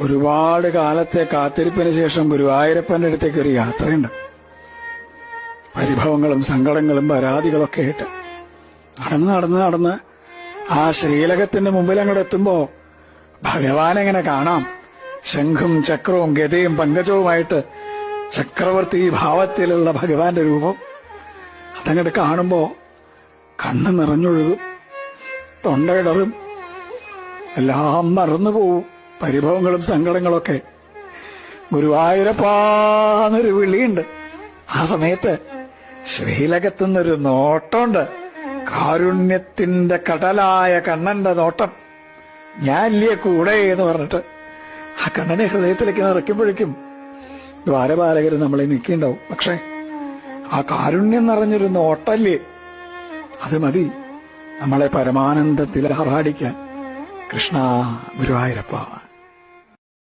ഒരുപാട് കാലത്തെ കാത്തിരിപ്പിന് ശേഷം ഗുരുവായൂരപ്പന്റെ അടുത്തേക്ക് ഒരു യാത്രയുണ്ട്. പരിഭവങ്ങളും സങ്കടങ്ങളും പരാതികളൊക്കെ ആയിട്ട് നടന്ന് ആ ശ്രീലകത്തിന്റെ മുമ്പിൽ അങ്ങോട്ട് എത്തുമ്പോ ഭഗവാനെങ്ങനെ കാണാം. ശംഖും ചക്രവും ഗദയും പങ്കജവുമായിട്ട് ചക്രവർത്തി ഭാവത്തിലുള്ള ഭഗവാന്റെ രൂപം അതങ്ങോട്ട് കാണുമ്പോ കണ്ണ് നിറഞ്ഞൊഴുകും, തൊണ്ടയിടറും, എല്ലാം മറന്നു പോവും. പരിഭവങ്ങളും സങ്കടങ്ങളൊക്കെ. ഗുരുവായൂരപ്പാന്നൊരു വിളിയുണ്ട്. ആ സമയത്ത് ശ്രീലകത്തുനിന്നൊരു നോട്ടമുണ്ട്. കാരുണ്യത്തിന്റെ കടലായ കണ്ണന്റെ നോട്ടം. ഞാനില്ലേ കൂടെ എന്ന് പറഞ്ഞിട്ട് ആ കണ്ണനെ ഹൃദയത്തിലേക്ക് നിറയ്ക്കുമ്പോഴേക്കും ദ്വാരപാലകർ നമ്മളെ നിൽക്കിണ്ടാവും. പക്ഷെ ആ കാരുണ്യം നിറഞ്ഞൊരു നോട്ടല്ലേ, അത് മതി നമ്മളെ പരമാനന്ദത്തിൽ ആറാടിക്കാൻ. കൃഷ്ണ ഗുരുവായൂരപ്പ.